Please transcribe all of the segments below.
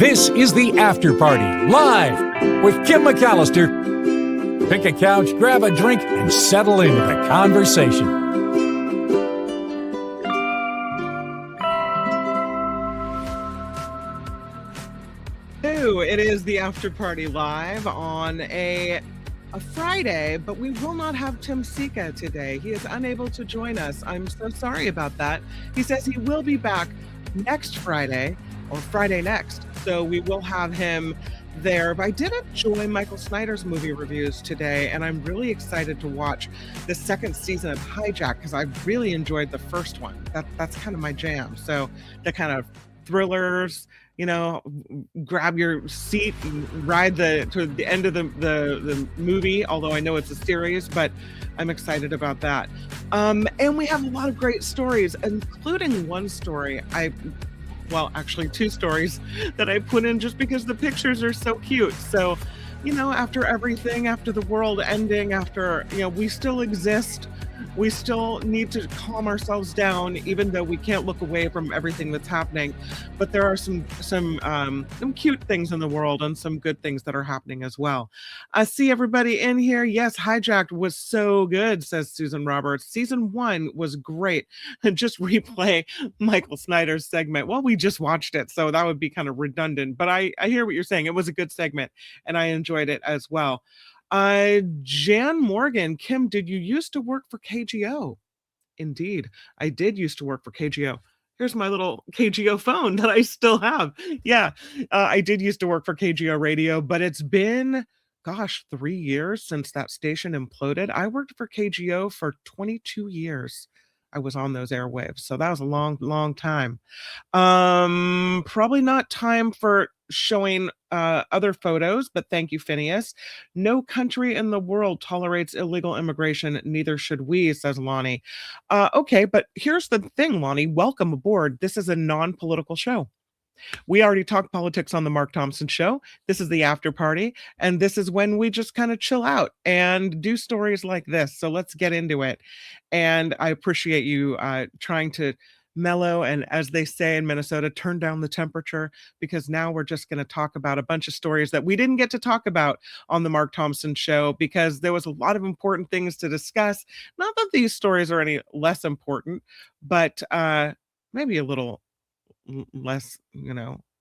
This is the After Party, live with Kim McAllister. Pick a couch, grab a drink, and settle into the conversation. It is the After Party live on a Friday, but we will not have Tim Sika today. He is unable to join us. I'm so sorry about that. He says he will be back next Friday or Friday next, so we will have him there. But I did enjoy Michael Snyder's movie reviews today, and I'm really excited to watch the second season of Hijack because I really enjoyed the first one. That's kind of my jam. So the kind of thrillers, you know, grab your seat and ride to the end of the movie, although I know it's a series, but I'm excited about that. And we have a lot of great stories, including one story actually two stories that I put in just because the pictures are so cute. So, you know, after everything, after the world ending, after, you know, we still exist. We still need to calm ourselves down, even though we can't look away from everything that's happening. But there are some cute things in the world and some good things that are happening as well. I see everybody in here. Yes, Hijacked was so good, says Susan Roberts. Season 1 was great. And just replay Michael Snyder's segment. Well, we just watched it, so that would be kind of redundant. But I hear what you're saying. It was a good segment, and I enjoyed it as well. Jan Morgan, Kim, did you used to work for KGO? Indeed, I did used to work for KGO. Here's my little KGO phone that I still have. Yeah, I did used to work for KGO Radio, but it's been, 3 years since that station imploded. I worked for KGO for 22 years. I was on those airwaves, so that was a long, long time. Probably not time for showing other photos, but thank you, Phineas. No country in the world tolerates illegal immigration, neither should we, says Lonnie. Okay, but here's the thing, Lonnie. Welcome aboard. This is a non-political show. We already talked politics on the Mark Thompson show. This is the after party, and this is when we just kind of chill out and do stories like this. So let's get into it. And I appreciate you trying to mellow and, as they say in Minnesota, turn down the temperature, because now we're just going to talk about a bunch of stories that we didn't get to talk about on the Mark Thompson show because there was a lot of important things to discuss. Not that these stories are any less important, but maybe a little less,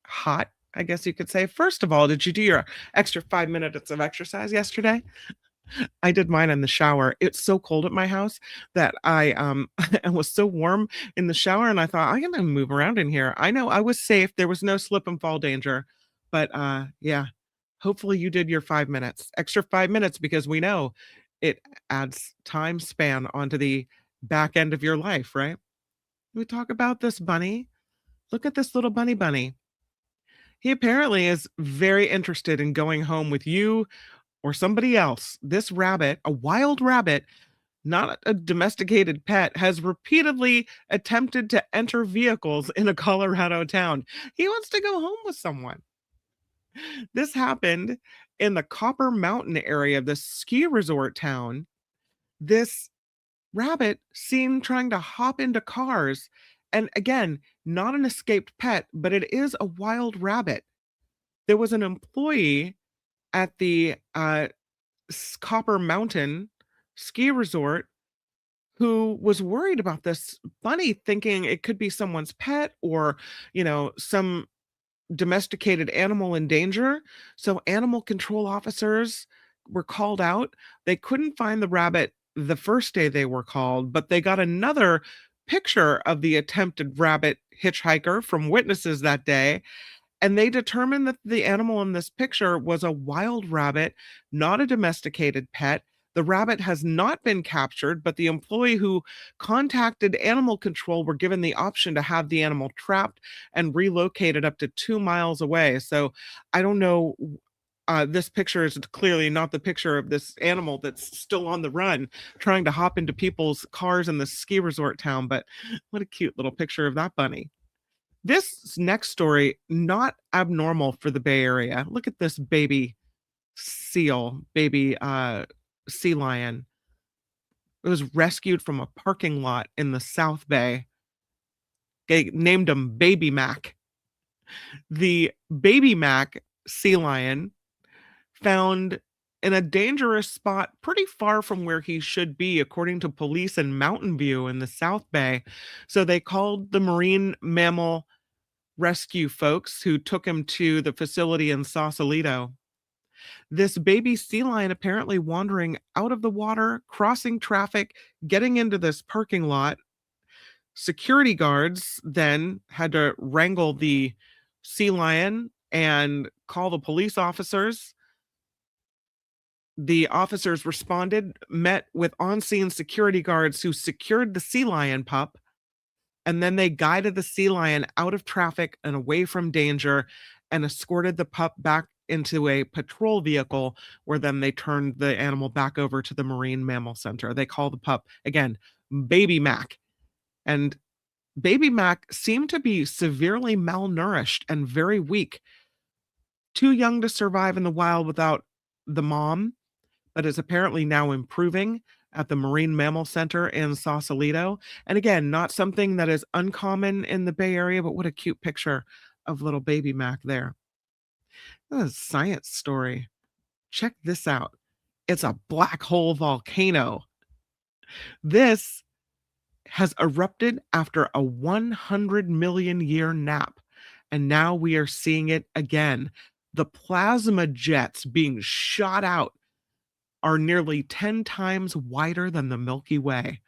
hot, I guess you could say. First of all, did you do your extra 5 minutes of exercise yesterday? I did mine in the shower. It's so cold at my house that I it was so warm in the shower, and I thought I'm gonna move around in here. I know I was safe. There was no slip and fall danger. But yeah, hopefully you did your 5 minutes. Extra 5 minutes, because we know it adds time span onto the back end of your life, right? We talk about this bunny. Look at this little bunny. He apparently is very interested in going home with you or somebody else. This rabbit, a wild rabbit, not a domesticated pet, has repeatedly attempted to enter vehicles in a Colorado town. He wants to go home with someone. This happened in the Copper Mountain area of the ski resort town. This rabbit seen trying to hop into cars. And again, not an escaped pet, but it is a wild rabbit. There was an employee at the Copper Mountain ski resort who was worried about this bunny, thinking it could be someone's pet or, some domesticated animal in danger. So animal control officers were called out. They couldn't find the rabbit the first day they were called, but they got another picture of the attempted rabbit hitchhiker from witnesses that day. And they determined that the animal in this picture was a wild rabbit, not a domesticated pet. The rabbit has not been captured, but the employee who contacted animal control were given the option to have the animal trapped and relocated up to 2 miles away. So I don't know. This picture is clearly not the picture of this animal that's still on the run, trying to hop into people's cars in the ski resort town. But what a cute little picture of that bunny. This next story, not abnormal for the Bay Area. Look at this baby seal, baby sea lion. It was rescued from a parking lot in the South Bay. They named him Baby Mac. The baby Mac sea lion found in a dangerous spot pretty far from where he should be, according to police in Mountain View in the South Bay. So they called the marine mammal rescue folks who took him to the facility in Sausalito. This baby sea lion apparently wandering out of the water, crossing traffic, getting into this parking lot. Security guards then had to wrangle the sea lion and call the police officers. The officers responded, met with on-scene security guards who secured the sea lion pup, and then they guided the sea lion out of traffic and away from danger and escorted the pup back into a patrol vehicle where then they turned the animal back over to the Marine Mammal Center. They call the pup, again, Baby Mac. And Baby Mac seemed to be severely malnourished and very weak, too young to survive in the wild without the mom, but is apparently now improving at the Marine Mammal Center in Sausalito. And again, not something that is uncommon in the Bay Area, but what a cute picture of little baby Mac there. This is a science story. Check this out. It's a black hole volcano. This has erupted after a 100 million year nap, and now we are seeing it again. The plasma jets being shot out are nearly 10 times wider than the Milky Way.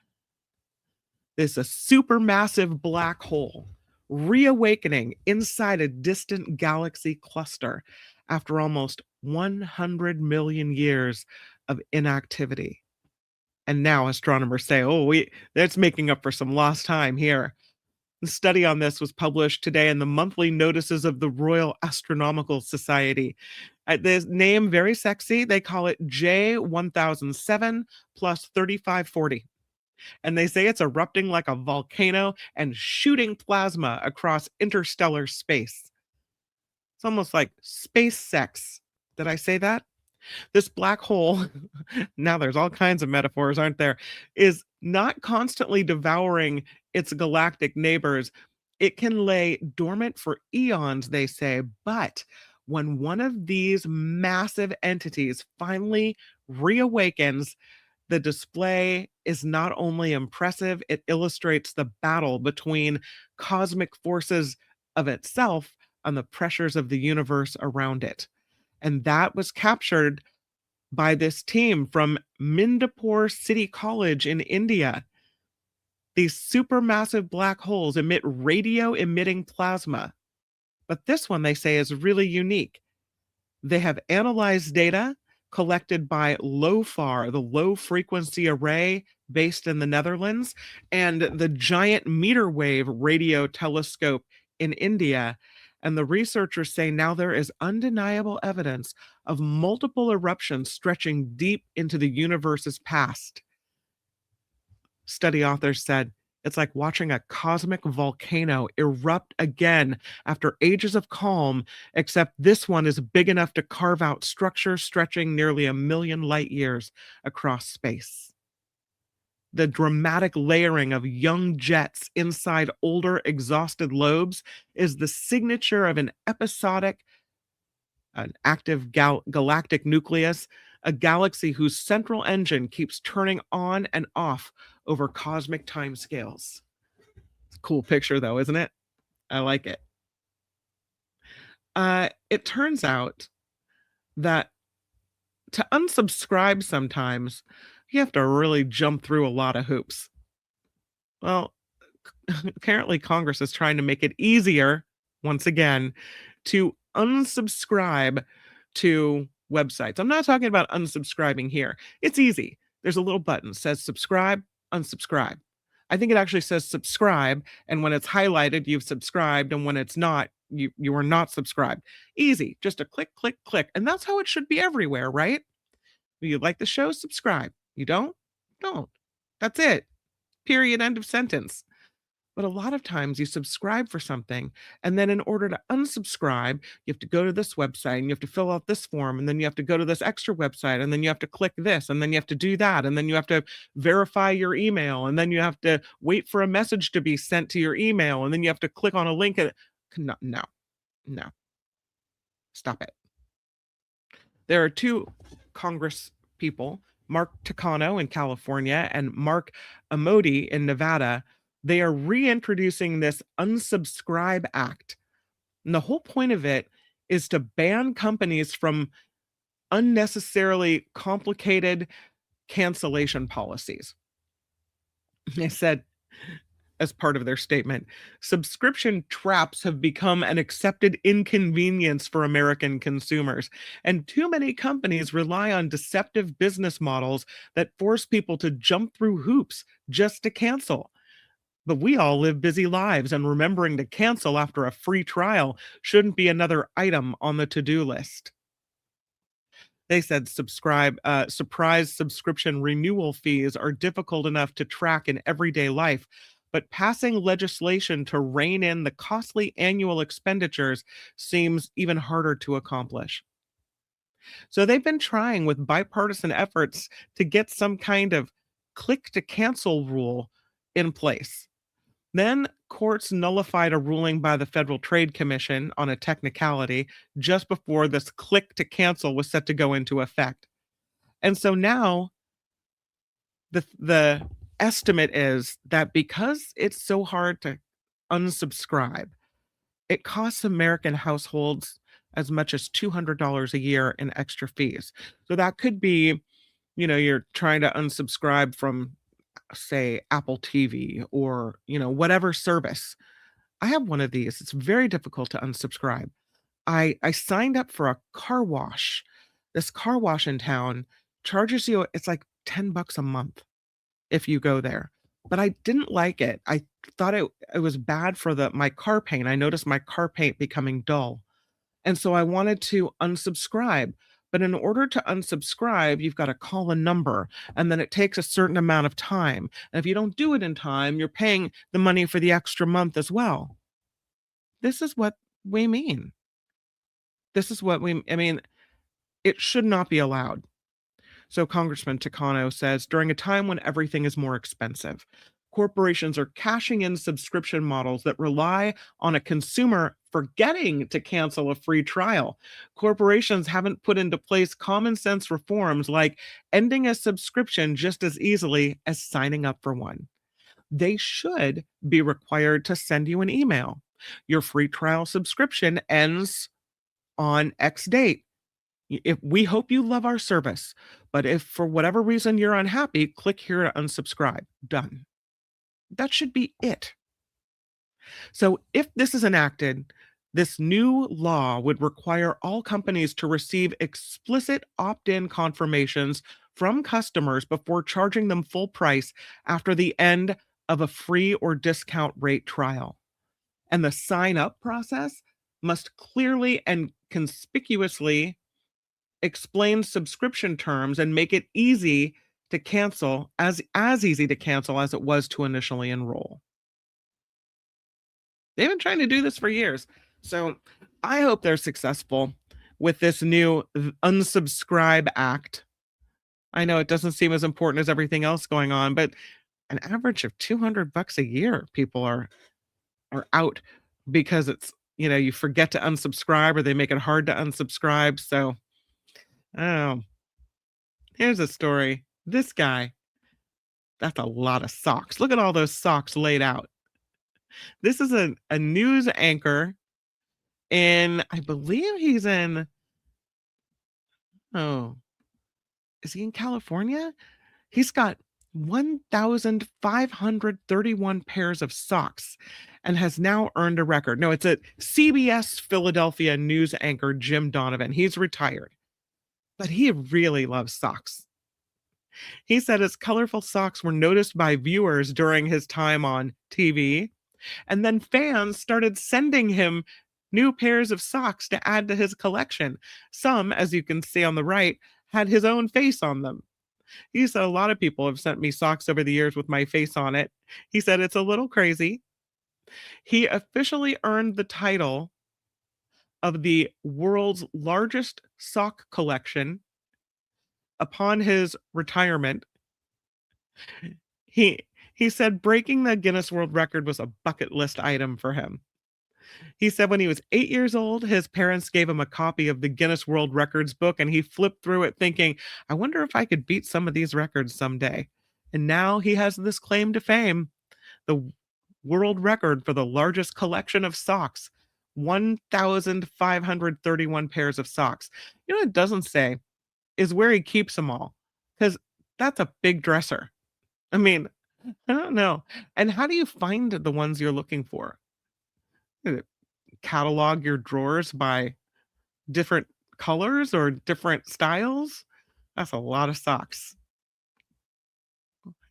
This is a supermassive black hole reawakening inside a distant galaxy cluster after almost 100 million years of inactivity. And now astronomers say, that's making up for some lost time here. The study on this was published today in the monthly notices of the Royal Astronomical Society. The name, very sexy. They call it J1007 plus 3540. And they say it's erupting like a volcano and shooting plasma across interstellar space. It's almost like space sex. Did I say that? This black hole, now there's all kinds of metaphors, aren't there, is not constantly devouring its galactic neighbors. It can lay dormant for eons, they say, but when one of these massive entities finally reawakens, the display is not only impressive, it illustrates the battle between cosmic forces of itself and the pressures of the universe around it. And that was captured by this team from Mindapur City College in India. These supermassive black holes emit radio-emitting plasma. But this one, they say, is really unique. They have analyzed data collected by LOFAR, the Low Frequency Array based in the Netherlands, and the Giant Meter Wave Radio Telescope in India. And the researchers say now there is undeniable evidence of multiple eruptions stretching deep into the universe's past. Study authors said, it's like watching a cosmic volcano erupt again after ages of calm, except this one is big enough to carve out structures stretching nearly 1 million light years across space. The dramatic layering of young jets inside older, exhausted lobes is the signature of an active galactic nucleus, a galaxy whose central engine keeps turning on and off over cosmic timescales. It's a cool picture, though, isn't it? I like it. It turns out that to unsubscribe sometimes, you have to really jump through a lot of hoops. Well, apparently Congress is trying to make it easier, once again, to unsubscribe to websites. I'm not talking about unsubscribing here. It's easy. There's a little button that says subscribe, unsubscribe. I think it actually says subscribe, and when it's highlighted, you've subscribed, and when it's not, you are not subscribed. Easy. Just a click, click, click. And that's how it should be everywhere, right? You like the show, subscribe. You don't? Don't. That's it. Period. End of sentence. But a lot of times you subscribe for something, and then in order to unsubscribe, you have to go to this website and you have to fill out this form, and then you have to go to this extra website, and then you have to click this, and then you have to do that, and then you have to verify your email, and then you have to wait for a message to be sent to your email, and then you have to click on a link. No. No, stop it. There are two Congress people, Mark Takano in California and Mark Amodi in Nevada. They are reintroducing this Unsubscribe Act. And the whole point of it is to ban companies from unnecessarily complicated cancellation policies. They said, as part of their statement, subscription traps have become an accepted inconvenience for American consumers, and too many companies rely on deceptive business models that force people to jump through hoops just to cancel. But we all live busy lives, and remembering to cancel after a free trial shouldn't be another item on the to do list. They said surprise subscription renewal fees are difficult enough to track in everyday life, but passing legislation to rein in the costly annual expenditures seems even harder to accomplish. So they've been trying with bipartisan efforts to get some kind of click to cancel rule in place. Then courts nullified a ruling by the Federal Trade Commission on a technicality just before this click to cancel was set to go into effect. And so now the estimate is that because it's so hard to unsubscribe, it costs American households as much as $200 a year in extra fees. So that could be, you're trying to unsubscribe from, say, Apple TV or, whatever service. I have one of these. It's very difficult to unsubscribe. I signed up for a car wash. This car wash in town charges you, it's like $10 a month if you go there. But I didn't like it. I thought it was bad for my car paint. I noticed my car paint becoming dull. And so I wanted to unsubscribe. But in order to unsubscribe, you've got to call a number, and then it takes a certain amount of time. And if you don't do it in time, you're paying the money for the extra month as well. This is what we mean. I mean, it should not be allowed. So Congressman Takano says during a time when everything is more expensive, corporations are cashing in subscription models that rely on a consumer forgetting to cancel a free trial. Corporations haven't put into place common sense reforms like ending a subscription just as easily as signing up for one. They should be required to send you an email. Your free trial subscription ends on X date. If we hope you love our service, but if for whatever reason you're unhappy, click here to unsubscribe. Done. That should be it. So if this is enacted, this new law would require all companies to receive explicit opt-in confirmations from customers before charging them full price after the end of a free or discount rate trial. And the sign up process must clearly and conspicuously explain subscription terms and make it easy to cancel, as easy to cancel as it was to initially enroll. They've been trying to do this for years. So I hope they're successful with this new Unsubscribe Act. I know it doesn't seem as important as everything else going on, but an average of $200 a year people are out because it's, you forget to unsubscribe or they make it hard to unsubscribe. So, oh, here's a story. This guy, that's a lot of socks. Look at all those socks laid out. This is a news anchor I believe he's in, oh, is he in California? He's got 1,531 pairs of socks and has now earned a record. No, it's a CBS Philadelphia news anchor, Jim Donovan. He's retired, but he really loves socks. He said his colorful socks were noticed by viewers during his time on TV, and then fans started sending him new pairs of socks to add to his collection. Some, as you can see on the right, had his own face on them. He said a lot of people have sent me socks over the years with my face on it. He said it's a little crazy. He officially earned the title of the world's largest sock collection upon his retirement. He said breaking the Guinness World Record was a bucket list item for him. He said when he was 8 years old, his parents gave him a copy of the Guinness World Records book, and he flipped through it thinking, I wonder if I could beat some of these records someday. And now he has this claim to fame, the world record for the largest collection of socks, 1,531 pairs of socks. You know what it doesn't say is where he keeps them all, because that's a big dresser. I mean, I don't know. And how do you find the ones you're looking for? Catalog your drawers by different colors or different styles? That's a lot of socks.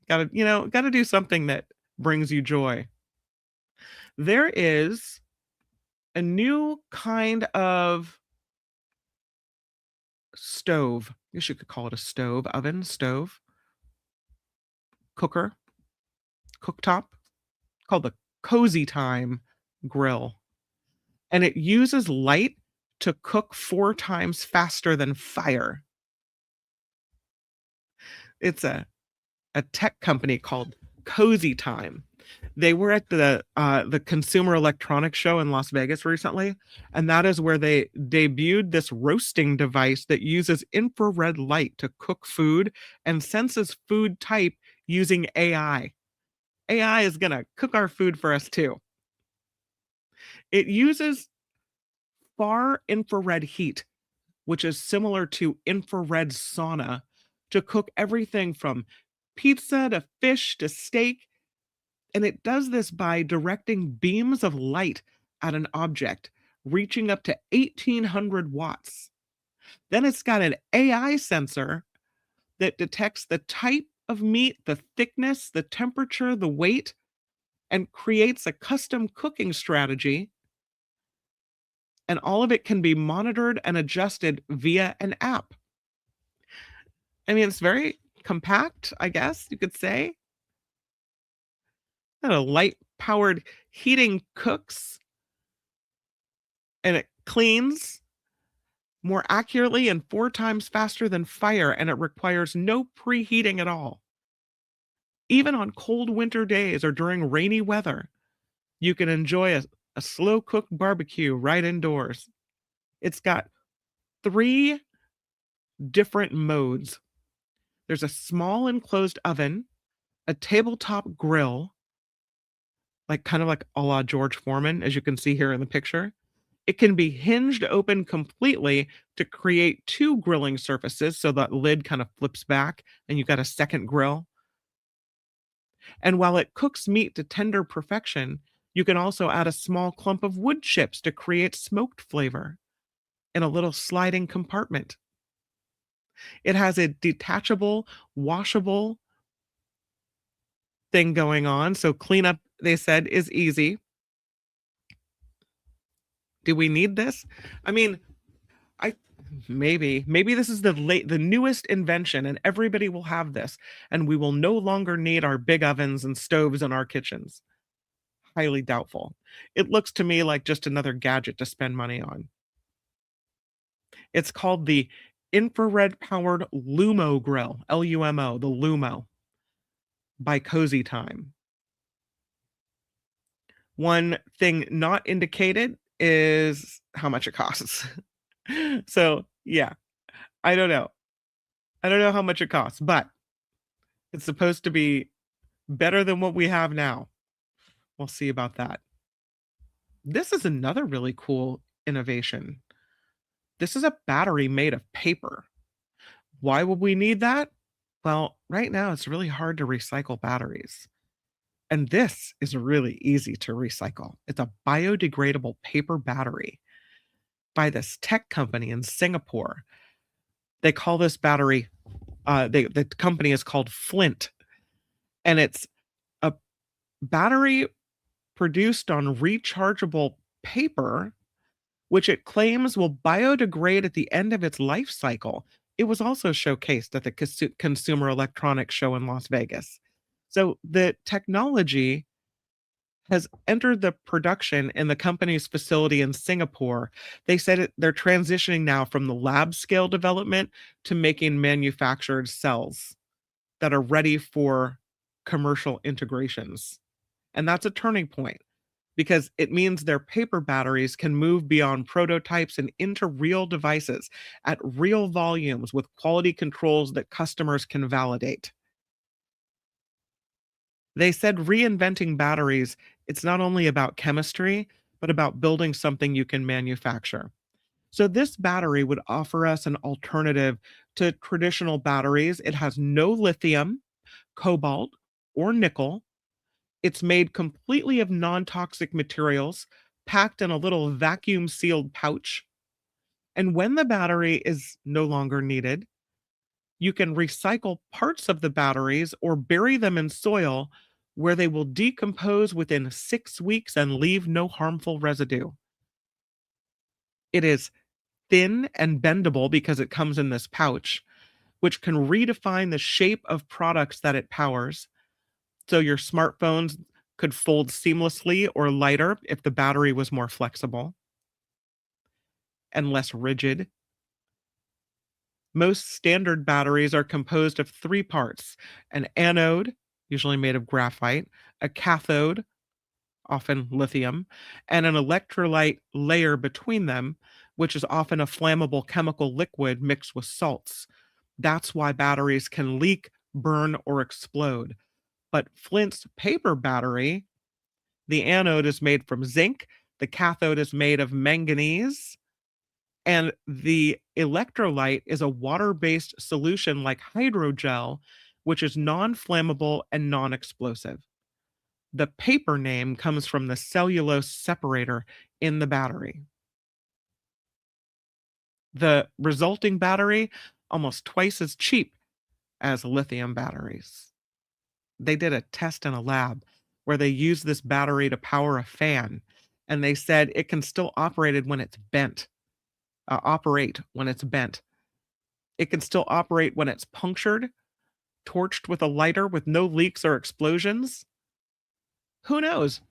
Gotta do something that brings you joy. There is a new kind of stove. I guess you could call it a stove, oven, stove, cooker, cooktop, called the Cozy Time grill. And it uses light to cook 4 times faster than fire. It's a tech company called Cozy Time. They were at the Consumer Electronics Show in Las Vegas recently, and that is where they debuted this roasting device that uses infrared light to cook food and senses food type using AI. AI is going to cook our food for us too. It uses far infrared heat, which is similar to infrared sauna, to cook everything from pizza to fish to steak. And it does this by directing beams of light at an object, reaching up to 1,800 watts. Then it's got an AI sensor that detects the type of meat, the thickness, the temperature, the weight, and creates a custom cooking strategy. And all of it can be monitored and adjusted via an app. I mean, it's very compact, I guess you could say. And a light powered heating cooks, and it cleans more accurately and 4 times faster than fire, and it requires no preheating at all. Even on cold winter days or during rainy weather, you can enjoy a slow cooked barbecue right indoors. It's got 3 different modes. There's a small enclosed oven, a tabletop grill, like kind of like a la George Foreman, as you can see here in the picture. It can be hinged open completely to create 2 grilling surfaces, so that lid kind of flips back and you've got a second grill. And while it cooks meat to tender perfection, you can also add a small clump of wood chips to create smoked flavor in a little sliding compartment. It has a detachable, washable thing going on, so cleanup, they said, is easy. Do we need this? I mean, I maybe this is the newest invention, and everybody will have this, and we will no longer need our big ovens and stoves in our kitchens. Highly doubtful. It looks to me like just another gadget to spend money on. It's called the infrared powered Lumo grill, Lumo, the Lumo, by Cozy Time. One thing not indicated is how much it costs. So, yeah, I don't know. I don't know how much it costs, but it's supposed to be better than what we have now. We'll see about that. This is another really cool innovation. This is a battery made of paper. Why would we need that? Well, right now it's really hard to recycle batteries. And this is really easy to recycle. It's a biodegradable paper battery by this tech company in Singapore. They call this battery, the company is called Flint. And it's a battery produced on rechargeable paper, which it claims will biodegrade at the end of its life cycle. It was also showcased at the Consumer Electronics Show in Las Vegas. So the technology has entered the production in the company's facility in Singapore. They said they're transitioning now from the lab scale development to making manufactured cells that are ready for commercial integrations. And that's a turning point. because it means their paper batteries can move beyond prototypes and into real devices at real volumes with quality controls that customers can validate. They said reinventing batteries, it's not only about chemistry, but about building something you can manufacture. So this battery would offer us an alternative to traditional batteries. It has no lithium, cobalt, or nickel. It's made completely of non-toxic materials, packed in a little vacuum sealed pouch. And when the battery is no longer needed, you can recycle parts of the batteries or bury them in soil where they will decompose within 6 weeks and leave no harmful residue. It is thin and bendable because it comes in this pouch, which can redefine the shape of products that it powers. So your smartphones could fold seamlessly or lighter if the battery was more flexible and less rigid. Most standard batteries are composed of three parts: an anode, usually made of graphite, a cathode, often lithium, and an electrolyte layer between them, which is often a flammable chemical liquid mixed with salts. That's why batteries can leak, burn, or explode. But Flint's paper battery, the anode is made from zinc, the cathode is made of manganese, and the electrolyte is a water-based solution like hydrogel, which is non-flammable and non-explosive. The paper name comes from the cellulose separator in the battery. The resulting battery, almost twice as cheap as lithium batteries. They did a test in a lab where they used this battery to power a fan, and they said it can still operate when it's bent. It can still operate when it's punctured, torched with a lighter with no leaks or explosions. Who knows?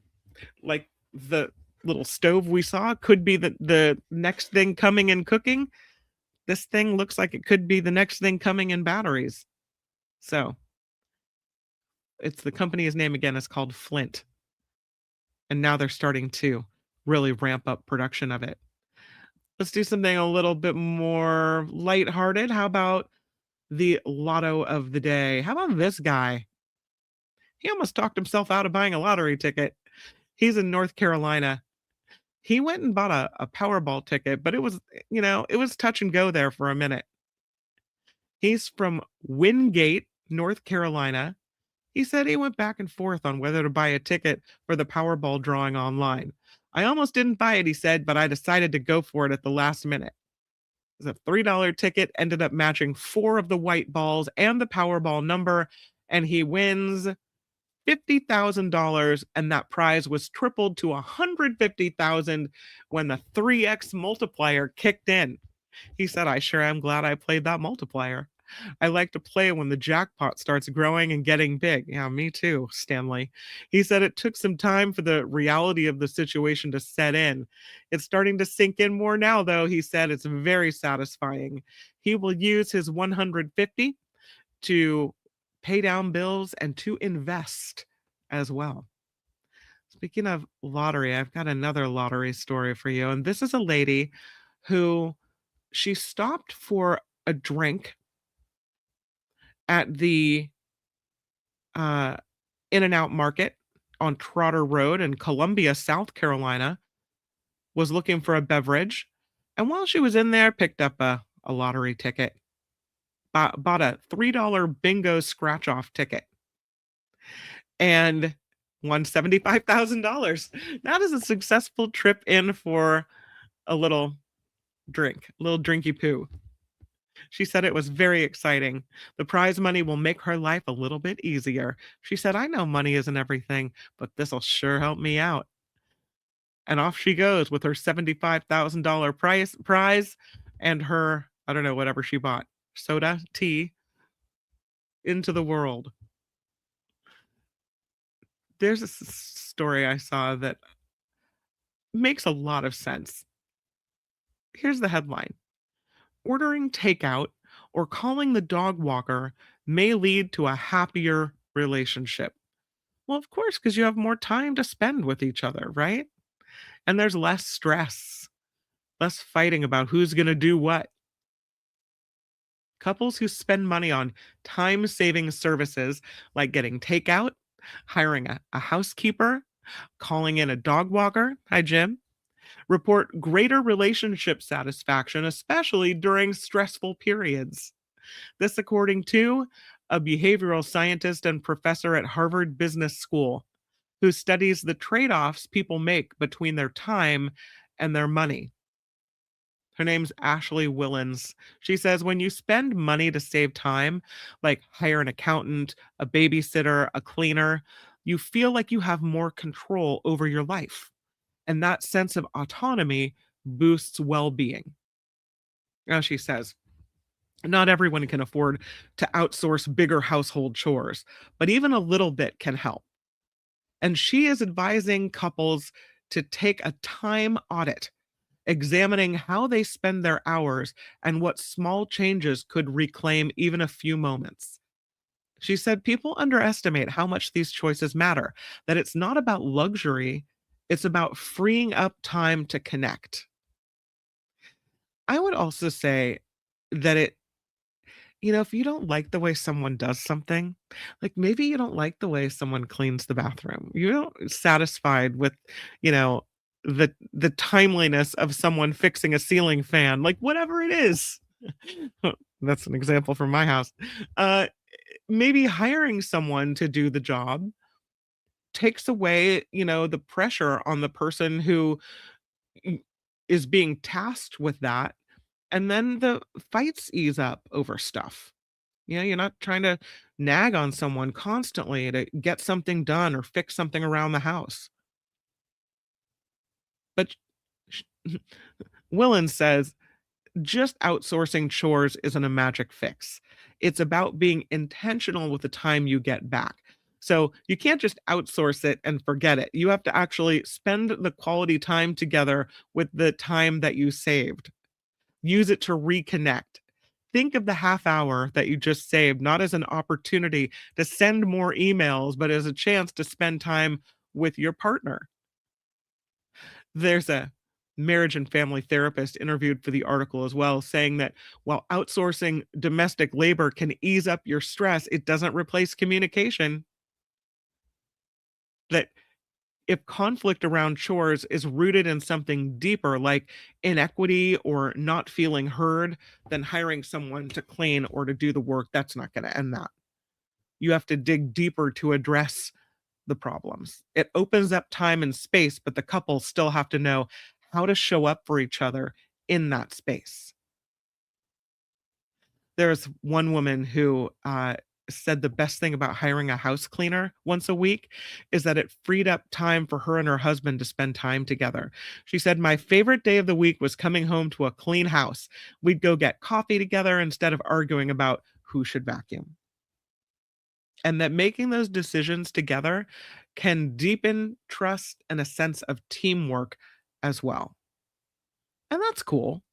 Like the little stove we saw could be the next thing coming in cooking. This thing looks like it could be the next thing coming in batteries. So it's the company's name again is called Flint. And now they're starting to really ramp up production of it. Let's do something a little bit more lighthearted. How about the lotto of the day? How about this guy? He almost talked himself out of buying a lottery ticket. He's in North Carolina. He went and bought a Powerball ticket, but it was touch and go there for a minute. He's from Wingate, North Carolina. He said he went back and forth on whether to buy a ticket for the Powerball drawing online. I almost didn't buy it, he said, but I decided to go for it at the last minute. The $3 ticket ended up matching four of the white balls and the Powerball number, and he wins $50,000, and that prize was tripled to 150,000 when the 3x multiplier kicked in. He said, I sure am glad I played that multiplier. I like to play when the jackpot starts growing and getting big. Yeah, me too, Stanley. He said it took some time for the reality of the situation to set in. It's starting to sink in more now, though. He said it's very satisfying. He will use his 150 to pay down bills and to invest as well. Speaking of lottery, I've got another lottery story for you. And this is a lady who she stopped for a drink at the uh, In and Out Market on Trotter Road in Columbia, South Carolina, was looking for a beverage. And while she was in there, picked up a lottery ticket, bought a $3 bingo scratch off ticket, and won $75,000. That is a successful trip in for a little a little drinky poo. She said it was very exciting. The prize money will make her life a little bit easier. She said, I know money isn't everything, but this'll sure help me out. And off she goes with her $75,000 prize and her, I don't know, whatever she bought, soda, tea, into the world. There's a story I saw that makes a lot of sense. Here's the headline: ordering takeout or calling the dog walker may lead to a happier relationship. Well, of course, because you have more time to spend with each other, right? And there's less stress, less fighting about who's going to do what. Couples who spend money on time saving services like getting takeout, hiring a housekeeper, calling in a dog walker, hi, Jim, report greater relationship satisfaction, especially during stressful periods. This, according to a behavioral scientist and professor at Harvard Business School who studies the trade offs people make between their time and their money. Her name's Ashley Willens. She says when you spend money to save time, like hire an accountant, a babysitter, a cleaner, you feel like you have more control over your life. And that sense of autonomy boosts well being. Now, she says, not everyone can afford to outsource bigger household chores, but even a little bit can help. And she is advising couples to take a time audit, examining how they spend their hours and what small changes could reclaim even a few moments. She said people underestimate how much these choices matter, that it's not about luxury, it's about freeing up time to connect. I would also say that if you don't like the way someone does something, like maybe you don't like the way someone cleans the bathroom. You're not satisfied with, you know, the timeliness of someone fixing a ceiling fan, like whatever it is. That's an example from my house. Uh Maybe hiring someone to do the job takes away, the pressure on the person who mm, is being tasked with that, and then the fights ease up over stuff. You're not trying to nag on someone constantly to get something done or fix something around the house. But sh- Willen says just outsourcing chores isn't a magic fix. It's about being intentional with the time you get back. So you can't just outsource it and forget it. You have to actually spend the quality time together with the time that you saved. Use it to reconnect. Think of the half hour that you just saved not as an opportunity to send more emails, but as a chance to spend time with your partner. There's a marriage and family therapist interviewed for the article as well, saying that while outsourcing domestic labor can ease up your stress, it doesn't replace communication. That if conflict around chores is rooted in something deeper, like inequity or not feeling heard, then hiring someone to clean or to do the work, that's not going to end that. You have to dig deeper to address the problems. It opens up time and space, but the couple still have to know how to show up for each other in that space. There's one woman who said the best thing about hiring a house cleaner once a week is that it freed up time for her and her husband to spend time together. She said, my favorite day of the week was coming home to a clean house. We'd go get coffee together instead of arguing about who should vacuum. And that making those decisions together can deepen trust and a sense of teamwork as well. And that's cool.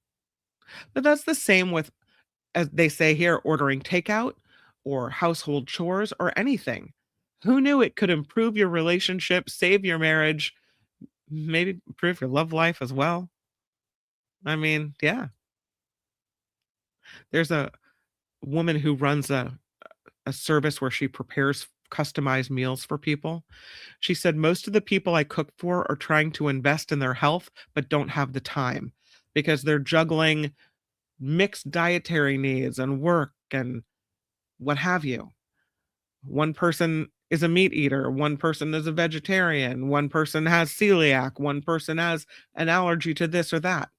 But that's the same with, as they say here, ordering takeout or household chores or anything. Who knew it could improve your relationship, save your marriage, maybe improve your love life as well? I mean, yeah. There's a woman who runs a service where she prepares customized meals for people. She said, most of the people I cook for are trying to invest in their health, but don't have the time because they're juggling mixed dietary needs and work and what have you. One person is a meat eater, one person is a vegetarian, one person has celiac, one person has an allergy to this or that.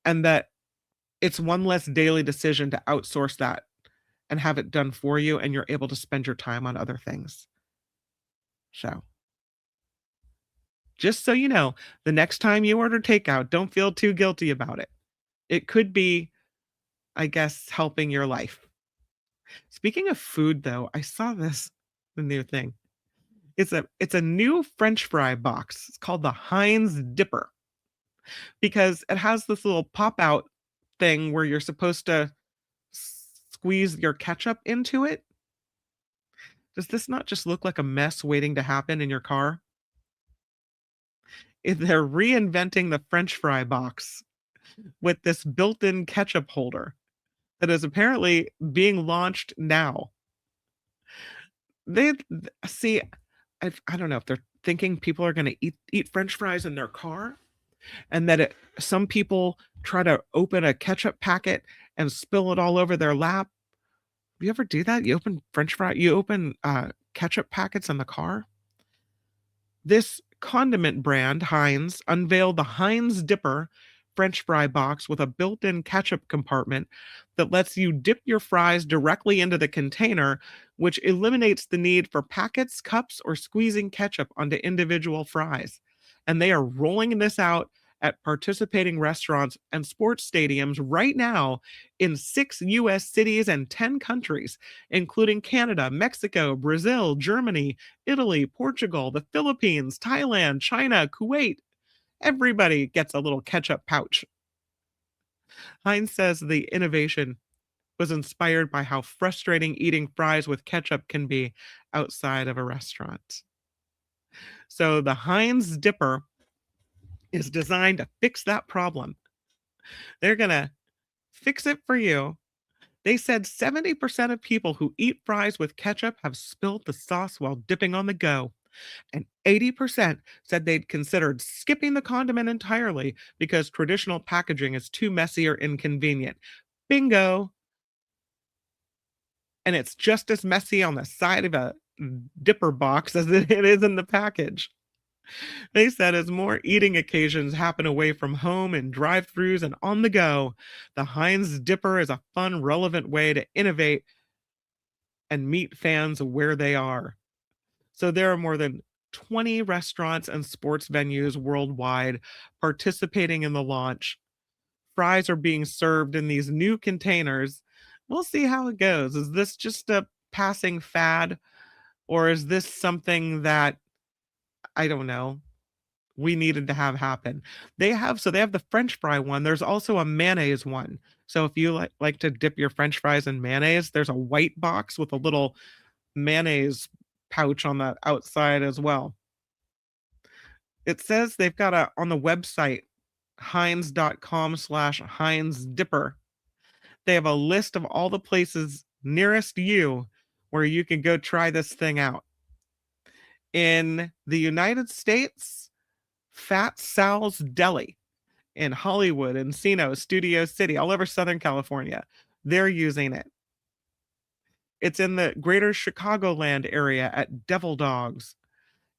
And that it's one less daily decision to outsource that and have it done for you, and you're able to spend your time on other things. So, just so you know, the next time you order takeout, don't feel too guilty about it. It could be, I guess, helping your life. Speaking of food though, I saw this the new thing. It's a new French fry box. It's called the Heinz Dipper because it has this little pop out thing where you're supposed to squeeze your ketchup into it. Does this not just look like a mess waiting to happen in your car? They're reinventing the French fry box with this built-in ketchup holder that is apparently being launched now. They see, I don't know if they're thinking people are going to eat French fries in their car, and that some people try to open a ketchup packet and spill it all over their lap. You ever do that? You open ketchup packets in the car. This condiment brand, Heinz, unveiled the Heinz Dipper French fry box with a built-in ketchup compartment that lets you dip your fries directly into the container, which eliminates the need for packets, cups, or squeezing ketchup onto individual fries. And they are rolling this out at participating restaurants and sports stadiums right now in 6 US cities and 10 countries, including Canada, Mexico, Brazil, Germany, Italy, Portugal, the Philippines, Thailand, China, Kuwait. Everybody gets a little ketchup pouch. Heinz says the innovation was inspired by how frustrating eating fries with ketchup can be outside of a restaurant. So the Heinz Dipper is designed to fix that problem. They're going to fix it for you. They said 70% of people who eat fries with ketchup have spilled the sauce while dipping on the go. And 80% said they'd considered skipping the condiment entirely because traditional packaging is too messy or inconvenient. Bingo. And it's just as messy on the side of a dipper box as it is in the package. They said as more eating occasions happen away from home and drive-throughs and on the go, the Heinz Dipper is a fun, relevant way to innovate and meet fans where they are. So there are more than 20 restaurants and sports venues worldwide participating in the launch. Fries are being served in these new containers. We'll see how it goes. Is this just a passing fad, or is this something that, I don't know, we needed to have happen? They have the French fry one. There's also a mayonnaise one. So if you like to dip your French fries in mayonnaise, there's a white box with a little mayonnaise pouch on the outside as well. It says they've got on the website, heinz.com/Heinz Dipper. They have a list of all the places nearest you where you can go try this thing out. In the United States, Fat Sal's Deli in Hollywood, Encino, Studio City, all over Southern California, they're using it. It's in the greater Chicagoland area at Devil Dogs.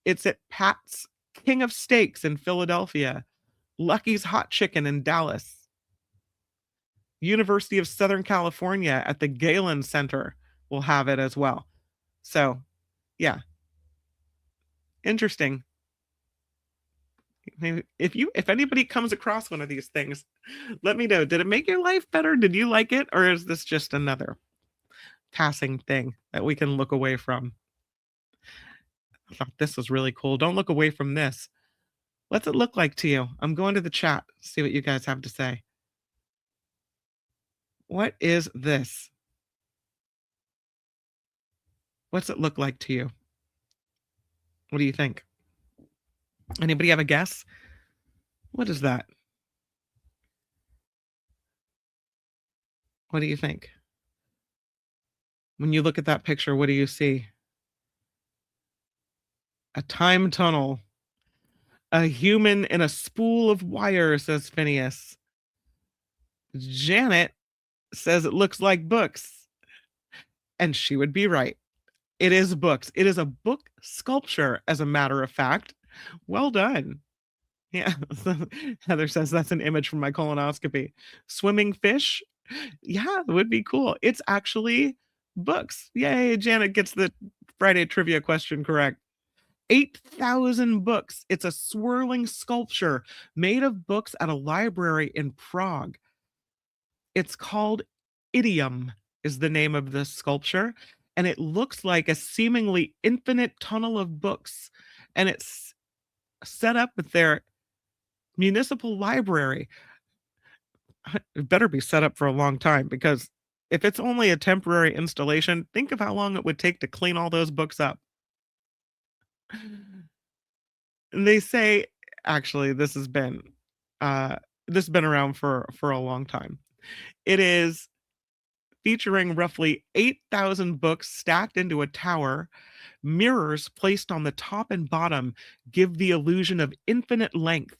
It's at Pat's King of Steaks in Philadelphia, Lucky's Hot Chicken in Dallas, University of Southern California at the Galen Center will have it as well. So, yeah, interesting. Maybe if anybody comes across one of these things, let me know. Did it make your life better? Did you like it? Or is this just another passing thing that we can look away from? I thought this was really cool. Don't look away from this. What's it look like to you? I'm going to the chat, see what you guys have to say. What is this? What's it look like to you? What do you think? Anybody have a guess? What is that? What do you think? When you look at that picture, what do you see? A time tunnel. A human in a spool of wire, says Phineas. Janet says it looks like books. And she would be right. It is books. It is a book sculpture, as a matter of fact. Well done. Yeah. Heather says that's an image from my colonoscopy. Swimming fish. Yeah, it would be cool. It's actually books. Yay, Janet gets the Friday trivia question correct. 8,000 books. It's a swirling sculpture made of books at a library in Prague. It's called Idiom, is the name of this sculpture, and it looks like a seemingly infinite tunnel of books, and it's set up with their municipal library. It better be set up for a long time because If it's only a temporary installation, think of how long it would take to clean all those books up. And they say, actually, uh, this has been around for a long time. It is featuring roughly 8,000 books stacked into a tower. Mirrors placed on the top and bottom give the illusion of infinite length,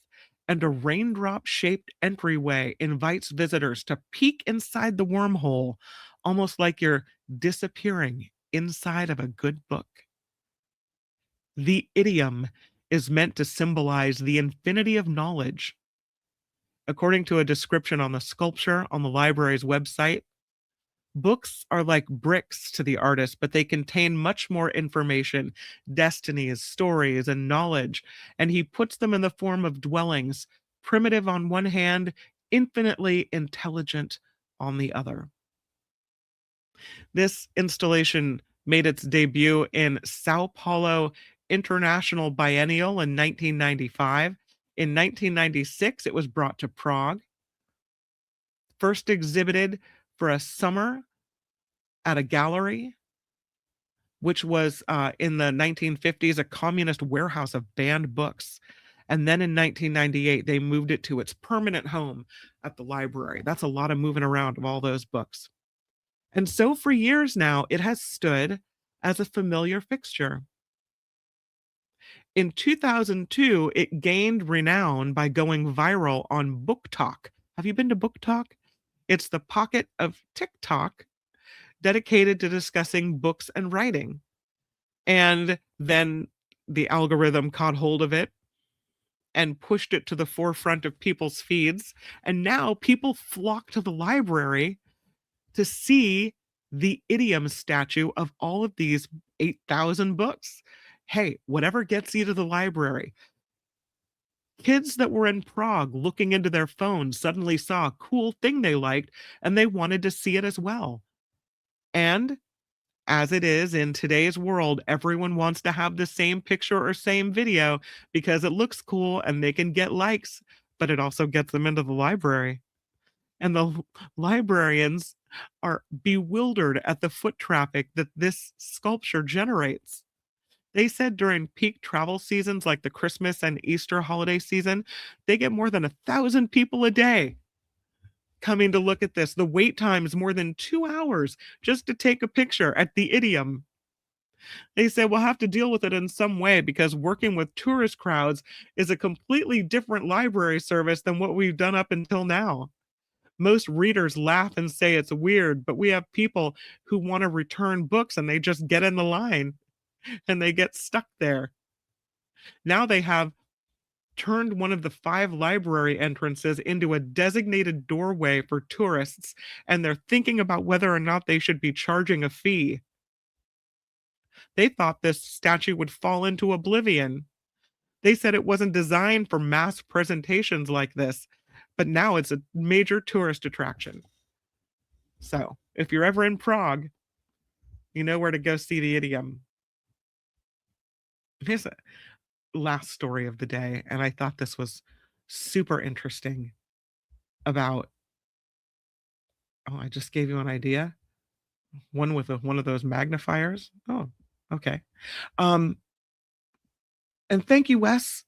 and a raindrop shaped entryway invites visitors to peek inside the wormhole, almost like you're disappearing inside of a good book. The idiom is meant to symbolize the infinity of knowledge. According to a description on the sculpture on the library's website, books are like bricks to the artist, but they contain much more information, destinies, stories, and knowledge, and he puts them in the form of dwellings, primitive on one hand, infinitely intelligent on the other. This installation made its debut in Sao Paulo International Biennial in 1995. In 1996, it was brought to Prague, first exhibited for a summer at a gallery, which was in the 1950s a communist warehouse of banned books. And then in 1998, they moved it to its permanent home at the library. That's a lot of moving around of all those books. And so for years now, it has stood as a familiar fixture. In 2002, it gained renown by going viral on Book Talk. Have you been to Book Talk? It's the pocket of TikTok dedicated to discussing books and writing. And then the algorithm caught hold of it and pushed it to the forefront of people's feeds. And now people flock to the library to see the idiom statue of all of these 8,000 books. Hey, whatever gets you to the library. Kids that were in Prague looking into their phones suddenly saw a cool thing they liked and they wanted to see it as well. And as it is in today's world, everyone wants to have the same picture or same video because it looks cool and they can get likes, but it also gets them into the library. And the librarians are bewildered at the foot traffic that this sculpture generates. They said during peak travel seasons like the Christmas and Easter holiday season, they get more than 1,000 people a day coming to look at this. The wait time is more than 2 hours just to take a picture at the idiom. They said we'll have to deal with it in some way because working with tourist crowds is a completely different library service than what we've done up until now. Most readers laugh and say it's weird, but we have people who want to return books and they just get in the line and they get stuck there. Now they have turned one of the 5 library entrances into a designated doorway for tourists, and they're thinking about whether or not they should be charging a fee. They thought this statue would fall into oblivion. They said it wasn't designed for mass presentations like this, but now it's a major tourist attraction. So, if you're ever in Prague, you know where to go see the idiom. Here's a last story of the day, and I thought this was super interesting about, oh, I just gave you an idea. One with one of those magnifiers. Oh, okay. Um, and thank you, Wes,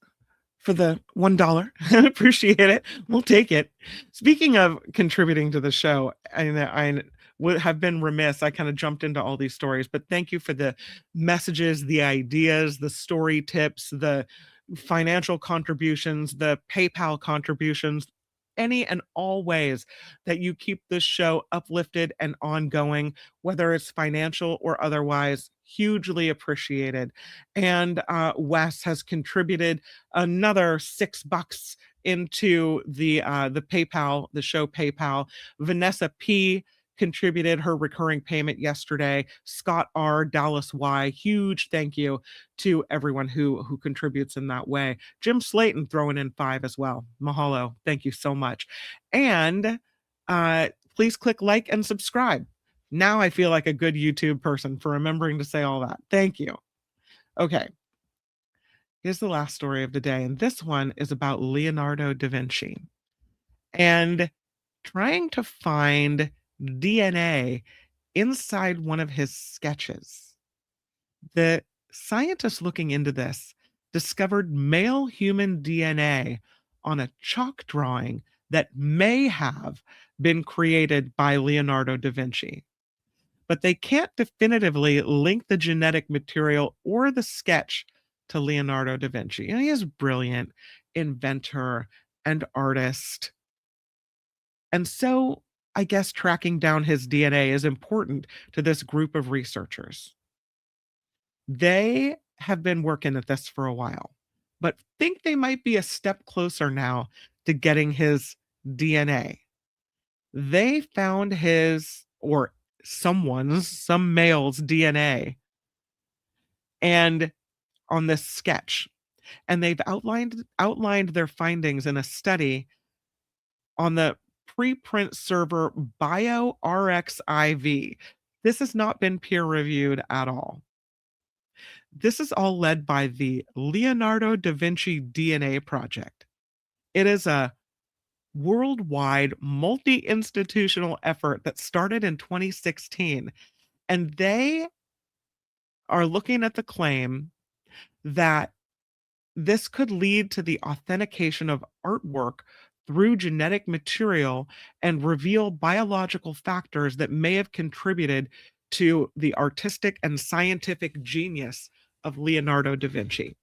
for the $1. Appreciate it. We'll take it. Speaking of contributing to the show, I would have been remiss. I kind of jumped into all these stories, but thank you for the messages, the ideas, the story tips, the financial contributions, the PayPal contributions, any and all ways that you keep this show uplifted and ongoing, whether it's financial or otherwise, hugely appreciated. And Wes has contributed another $6 into the PayPal, the show PayPal. Vanessa P contributed her recurring payment yesterday. Scott R, Dallas Y, huge thank you to everyone who contributes in that way. Jim Slayton throwing in 5 as well. Mahalo, thank you so much. And please click like and subscribe. Now I feel like a good YouTube person for remembering to say all that. Thank you. Okay. Here's the last story of the day, and this one is about Leonardo da Vinci and trying to find DNA inside one of his sketches. The scientists looking into this discovered male human DNA on a chalk drawing that may have been created by Leonardo da Vinci. But they can't definitively link the genetic material or the sketch to Leonardo da Vinci. And he is a brilliant inventor and artist. And so I guess tracking down his DNA is important to this group of researchers. They have been working at this for a while, but think they might be a step closer now to getting his DNA. They found his or some male's DNA and on this sketch, and they've outlined their findings in a study on the preprint server BioRxiv. This has not been peer reviewed at all. This is all led by the Leonardo da Vinci DNA Project. It is a worldwide multi-institutional effort that started in 2016, and they are looking at the claim that this could lead to the authentication of artwork through genetic material and reveal biological factors that may have contributed to the artistic and scientific genius of Leonardo da Vinci.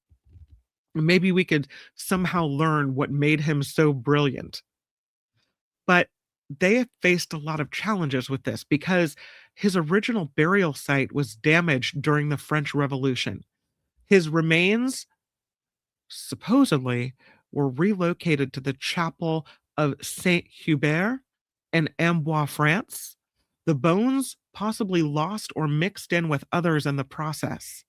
Maybe we could somehow learn what made him so brilliant. But they have faced a lot of challenges with this because his original burial site was damaged during the French Revolution. His remains supposedly were relocated to the chapel of Saint Hubert in Amboise, France. The bones possibly lost or mixed in with others in the process.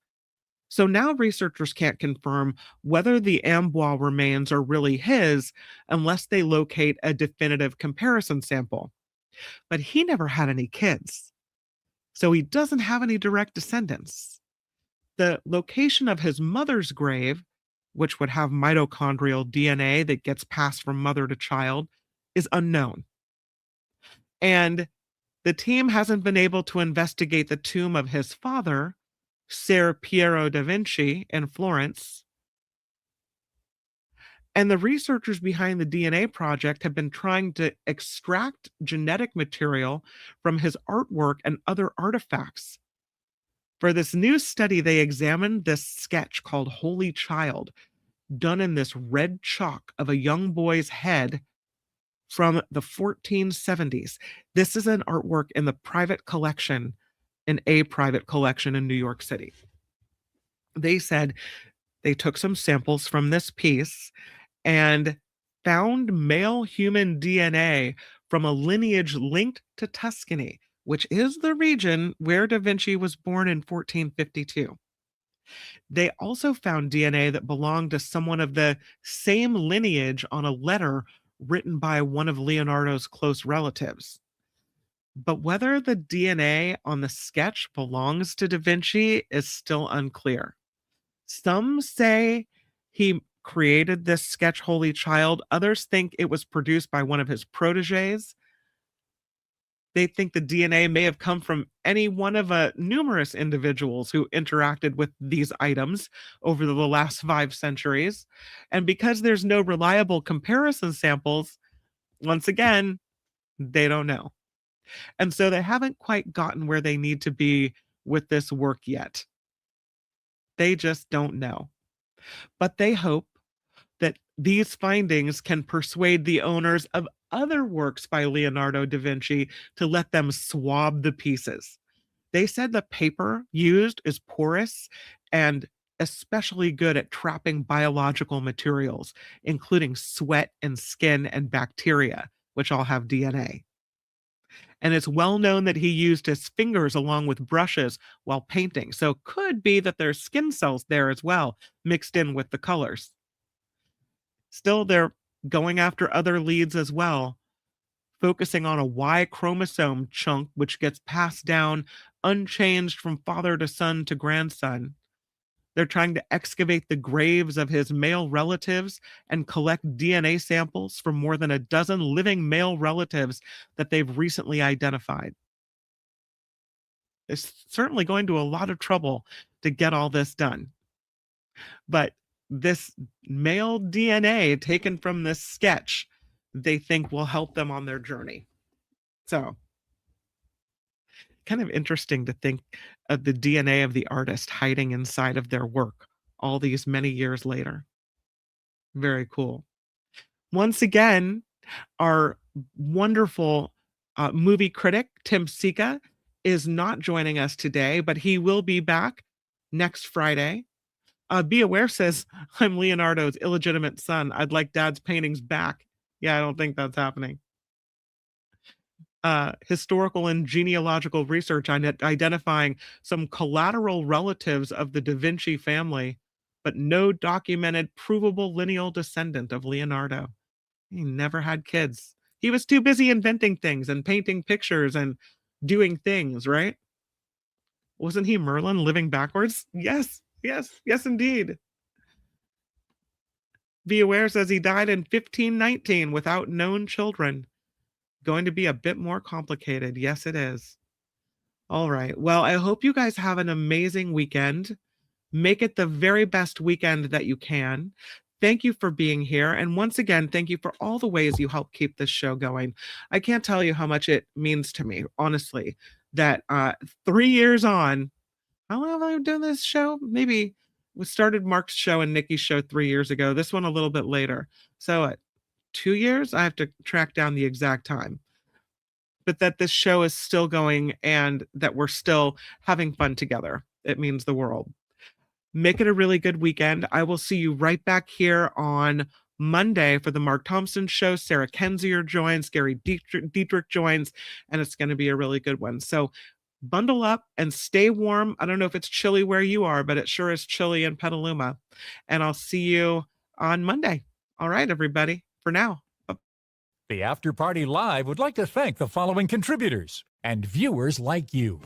So now researchers can't confirm whether the Amboise remains are really his unless they locate a definitive comparison sample. But he never had any kids, so he doesn't have any direct descendants. The location of his mother's grave, which would have mitochondrial DNA that gets passed from mother to child, is unknown. And the team hasn't been able to investigate the tomb of his father, Ser Piero da Vinci, in Florence. And the researchers behind the DNA project have been trying to extract genetic material from his artwork and other artifacts. For this new study, they examined this sketch called Holy Child, done in this red chalk of a young boy's head from the 1470s. This is an artwork in the private collection, in a private collection in New York City. They said they took some samples from this piece and found male human DNA from a lineage linked to Tuscany, which is the region where Da Vinci was born in 1452. They also found DNA that belonged to someone of the same lineage on a letter written by one of Leonardo's close relatives. But whether the DNA on the sketch belongs to Da Vinci is still unclear. Some say he created this sketch Holy Child. Others think it was produced by one of his proteges. They think the DNA may have come from any one of numerous individuals who interacted with these items over the last 5 centuries. And because there's no reliable comparison samples, once again, they don't know. And so they haven't quite gotten where they need to be with this work yet. They just don't know. But they hope that these findings can persuade the owners of other works by Leonardo da Vinci to let them swab the pieces. They said the paper used is porous and especially good at trapping biological materials, including sweat and skin and bacteria, which all have DNA. And it's well known that he used his fingers along with brushes while painting. So it could be that there's skin cells there as well, mixed in with the colors. Still, they're going after other leads as well, focusing on a Y chromosome chunk, which gets passed down unchanged from father to son to grandson. They're trying to excavate the graves of his male relatives and collect DNA samples from more than a dozen living male relatives that they've recently identified. It's certainly going to a lot of trouble to get all this done. But this male DNA taken from this sketch, they think will help them on their journey. So, kind of interesting to think of the DNA of the artist hiding inside of their work all these many years later. Very cool. Once again, our wonderful movie critic, Tim Sika, is not joining us today, but he will be back next Friday. Be Aware says, I'm Leonardo's illegitimate son. I'd like dad's paintings back. Yeah, I don't think that's happening. Historical and genealogical research on identifying some collateral relatives of the Da Vinci family, but no documented provable lineal descendant of Leonardo. He never had kids. He was too busy inventing things and painting pictures and doing things, right? Wasn't he Merlin living backwards? Yes, yes, yes, indeed. Be Aware says he died in 1519 without known children. Going to be a bit more complicated. Yes, it is. All right. Well, I hope you guys have an amazing weekend. Make it the very best weekend that you can. Thank you for being here. And once again, thank you for all the ways you help keep this show going. I can't tell you how much it means to me, honestly, that 3 years on, how long have I done this show? Maybe we started Mark's show and Nikki's show 3 years ago. This one a little bit later. So 2 years? I have to track down the exact time. But that this show is still going and that we're still having fun together. It means the world. Make it a really good weekend. I will see you right back here on Monday for the Mark Thompson Show. Sarah Kenzier joins, Gary Dietrich joins, and it's going to be a really good one. So bundle up and stay warm. I don't know if it's chilly where you are, but it sure is chilly in Petaluma. And I'll see you on Monday. All right, everybody, for now. The After Party Live would like to thank the following contributors and viewers like you.